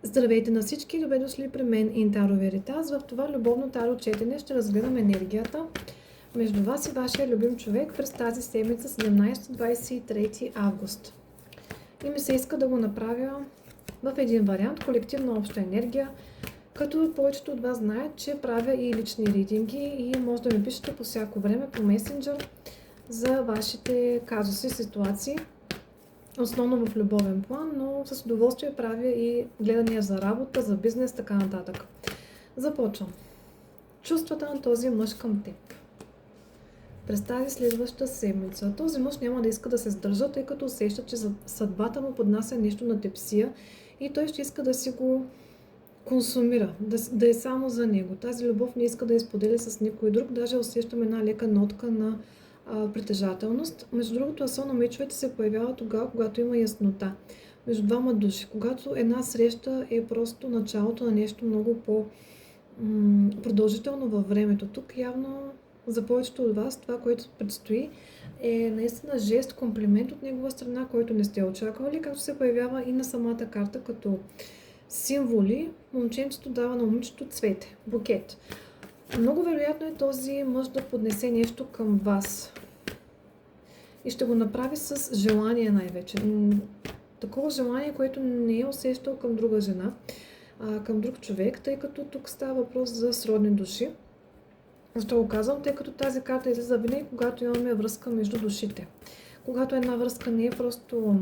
Здравейте на всички, добре дошли при мен Интаро Веритас. В това любовно таро четене ще разгледам енергията между вас и вашия любим човек през тази седмица 17-23 август. И ми се иска да го направя в един вариант, колективна обща енергия, като повечето от вас знаят, че правя и лични ридинги и може да ми пишете по всяко време по месенджер за вашите казуси, ситуации. Основно в любовен план, но с удоволствие правя и гледания за работа, за бизнес, така нататък. Започвам. Чувствата на този мъж към теб. През тази следваща седмица този мъж няма да иска да се сдържа, тъй като усеща, че съдбата му поднася нещо на тепсия и той ще иска да си го консумира, да е само за него. Тази любов не иска да я споделя с никой друг, даже усещам една лека нотка на притежателност. Между другото, асо на мечовете се появява тогава, когато има яснота между двама души. Когато една среща е просто началото на нещо много по-продължително във времето. Тук явно за повечето от вас това, което предстои, е наистина жест, комплимент от негова страна, който не сте очаквали, както се появява и на самата карта като символи. Момченцето дава на момичето цвете, букет. Много вероятно е този мъж да поднесе нещо към вас. И ще го направи с желание най-вече. Такова желание, което не е усещал към друга жена, към друг човек, тъй като тук става въпрос за сродни души. Защо го казвам? Тъй като тази карта излиза винаги, когато имаме връзка между душите. Когато една връзка не е просто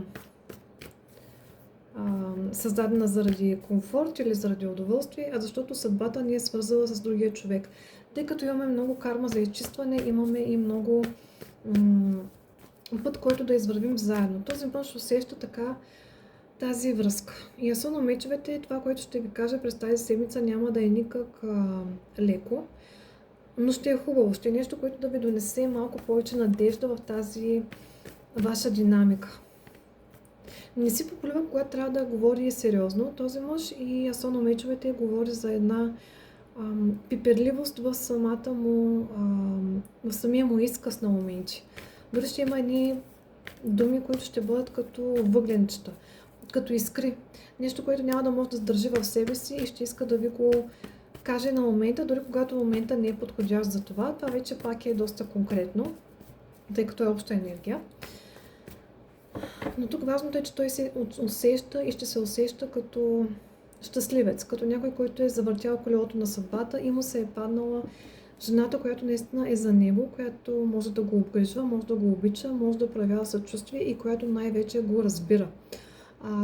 създадена заради комфорт или заради удоволствие, а защото съдбата ни е свързала с другия човек. Тъй като имаме много карма за изчистване, имаме и много път, който да извървим заедно. Този мъж усеща така тази връзка. И асо на мечовете, това, което ще ви кажа през тази седмица, няма да е никак леко, но ще е хубаво. Ще е нещо, което да ви донесе малко повече надежда в тази ваша динамика. Не си пополива, когато трябва да говори сериозно. Този мъж и асо на мечовете говори за една пиперливост в в самия му изказ на моменти. Дори ще има едни думи, които ще бъдат като въгленчета, като искри. Нещо, което няма да може да сдържи в себе си и ще иска да ви го каже на момента, дори когато момента не е подходящ за това. Това вече пак е доста конкретно, тъй като е обща енергия. Но тук важното е, че той се усеща и ще се усеща като щастливец, като някой, който е завъртял колелото на съдбата и му се е паднала жената, която наистина е за него, която може да го обгрижва, може да го обича, може да проявява съчувствие и която най-вече го разбира.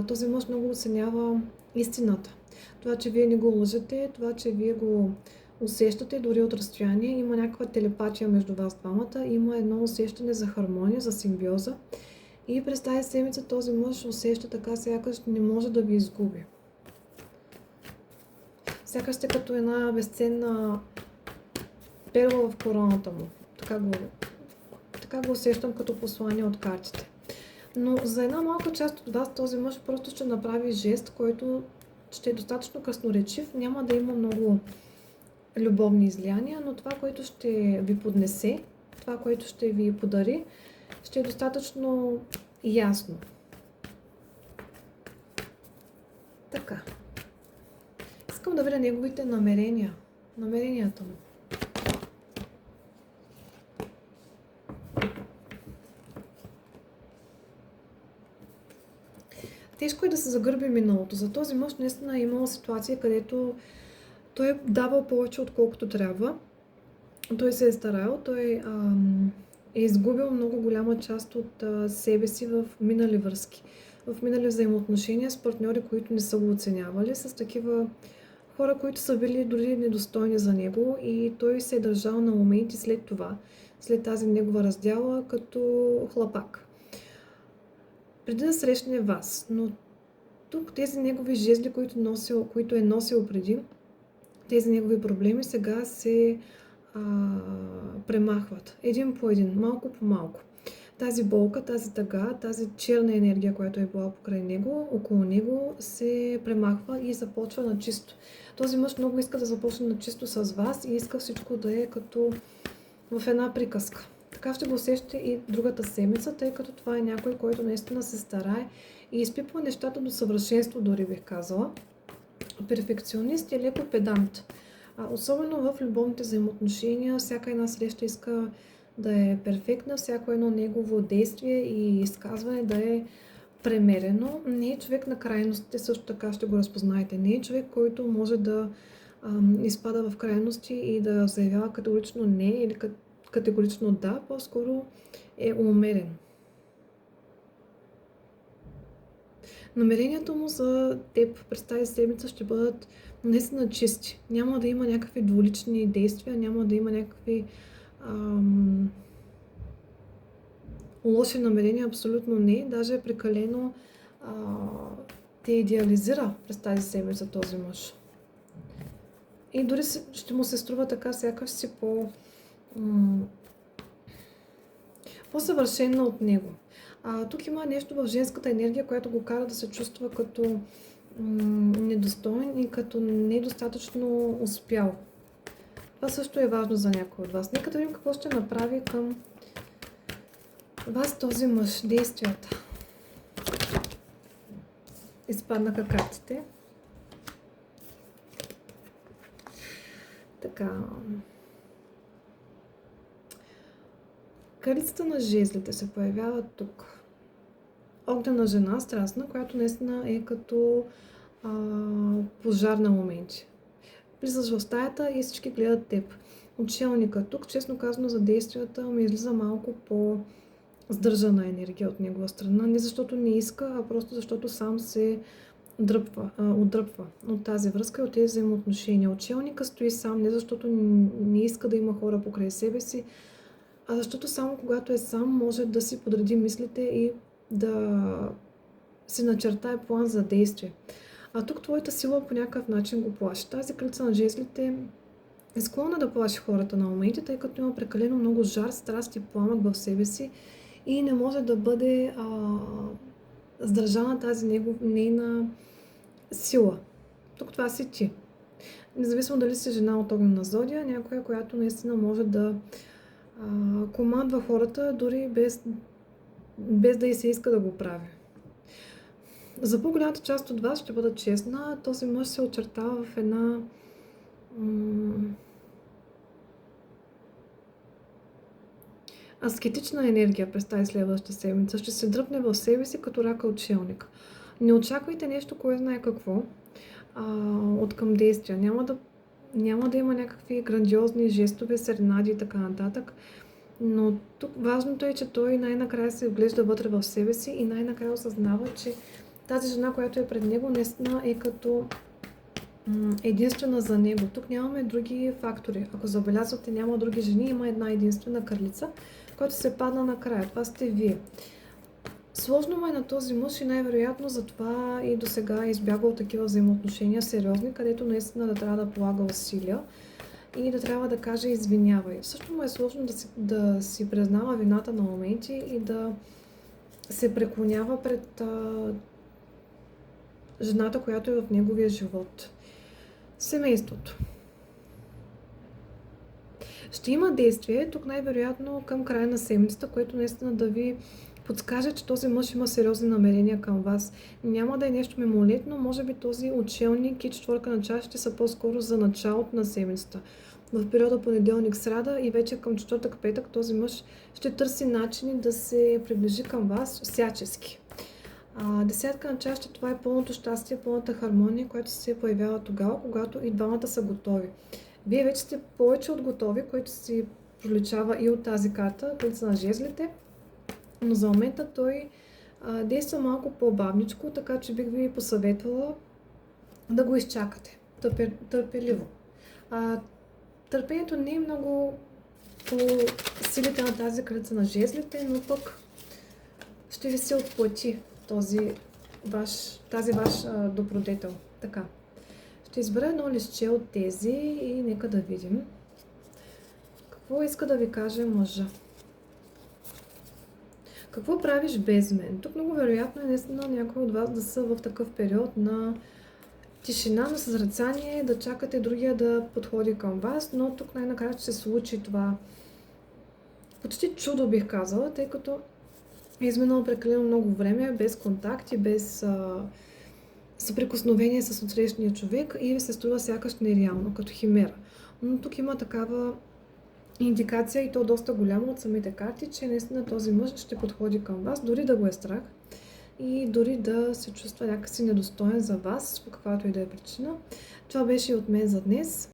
Този мъж много оценява истината. Това, че вие не го лъжете, това, че вие го усещате дори от разстояние, има някаква телепатия между вас двамата, има едно усещане за хармония, за симбиоза. И през тази седмица този мъж усеща така, сякаш не може да ви изгуби. Сякаш сте като една безценна перла в короната му. Така го усещам като послание от картите. Но за една малка част от вас този мъж просто ще направи жест, който ще е достатъчно красноречив. Няма да има много любовни излияния, но това, което ще ви поднесе, това, което ще ви подари, ще е достатъчно ясно. Така. Искам да видя неговите намеренията му. Тежко е да се загърби миналото. За този мъж наистина е имала ситуация, където той е давал повече отколкото трябва. Той се е старал, той е изгубил много голяма част от себе си в минали връзки, в минали взаимоотношения с партньори, които не са го оценявали, с такива хора, които са били дори недостойни за него и той се е държал на моменти след това, след тази негова раздяла, като хлапак. Преди да срещне вас, но тук тези негови жезли, които е носил преди, тези негови проблеми сега се премахват. Един по един, малко по малко. Тази болка, тази тъга, тази черна енергия, която е била покрай него, около него, се премахва и започва на чисто. Този мъж много иска да започне на чисто с вас и иска всичко да е като в една приказка. Така ще го усещате и другата седмица, тъй като това е някой, който наистина се старае и изпипва нещата до съвършенство, дори бих казала. перфекционист и леко педант. Особено в любовните взаимоотношения, всяка една среща иска да е перфектна, всяко едно негово действие и изказване да е премерено. Не е човек на крайностите, също така ще го разпознаете. Не е човек, който може да изпада в крайности и да заявява категорично не или категорично да, по-скоро е умерен. Намерението му за теб през тази седмица ще бъдат наистина чисти. Няма да има някакви двулични действия, няма да има някакви лоши намерения, абсолютно не. Даже прекалено те идеализира през тази седмица този мъж. И дори ще му се струва така, сякаш си по-съвършена от него. Тук има нещо в женската енергия, което го кара да се чувства като недостоен и като недостатъчно успял. Това също е важно за някой от вас. Нека да видим какво ще направи към вас този мъж. Действията. Изпаднаха картите. Така. Кралицата на жезлите се появява тук. Огнена жена, страстна, която наистина е като пожар на моменти. Влизаш в стаята и всички гледат теб. Учелника тук, честно казано, за действията ми излиза малко по-сдържана енергия от негова страна. Не защото не иска, а просто защото сам се отдръпва от тази връзка и от тези взаимоотношения. Учелника стои сам, не защото не иска да има хора покрай себе си, а защото само когато е сам може да си подреди мислите и да си начертае план за действие. А тук твоята сила по някакъв начин го плаши. Тази кралица на жезлите е склонна да плаши хората на моменти, тъй като има прекалено много жар, страст и пламък в себе си и не може да бъде сдържана тази нейна сила. Тук това си ти. Независимо дали си жена от огнена зодия, някоя, която наистина може да командва хората, дори без да й се иска да го прави. За по-голямата част от вас, ще бъда честна, този мъж се очертава в една аскетична енергия през тази следваща седмица. Ще се дръпне в себе си като рака отшелник. Не очаквайте нещо, кое знае какво, от към действия. Няма да има някакви грандиозни жестове, серенади и така нататък. Но тук важното е, че той най-накрая се вглежда вътре в себе си и най-накрая осъзнава, че тази жена, която е пред него, наистина е като единствена за него. Тук нямаме други фактори. Ако забелязвате, няма други жени, има една единствена кралица, която се падна накрая. Това сте вие. Сложно му е на този мъж и най-вероятно затова и до сега е избягал такива взаимоотношения сериозни, където наистина да трябва да полага усилия и да трябва да каже извинявай. Също му е сложно да си признава вината на моменти и да се преклонява пред жената, която е в неговия живот. Семейството. Ще има действие тук най-вероятно към края на седмицата, което наистина да ви подскаже, че този мъж има сериозни намерения към вас. Няма да е нещо мимолетно, може би този отшелник и четворка на чашите са по-скоро за началото на седмицата. В периода понеделник-сряда и вече към четвъртък-петък този мъж ще търси начини да се приближи към вас всячески. Десятка на чашите, това е пълното щастие, пълната хармония, която се появява тогава, когато и двамата са готови. Вие вече сте повече от готови, което си проличава и от тази карта, кралица на жезлите, но за момента той действа малко по-бавничко, така че бих ви посъветвала да го изчакате търпеливо. Търпението не е много по силите на тази кралица на жезлите, но пък ще ви се отплати тази ваш добродетел. Така. Ще избера едно листче от тези и нека да видим какво иска да ви каже мъжа. Какво правиш без мен? Тук много вероятно е наистина някой от вас да са в такъв период на тишина, на съзрецание, да чакате другия да подходи към вас, но тук най-накрая ще се случи това почти чудо, бих казала, тъй като е изминало прекалено много време, без контакти, без съприкосновение с отсрещния човек и ви се струва сякаш нереално, като химера. Но тук има такава индикация и то доста голяма от самите карти, че наистина този мъж ще подходи към вас, дори да го е страх и дори да се чувства някакси недостоен за вас, по каквато и да е причина. Това беше и от мен за днес.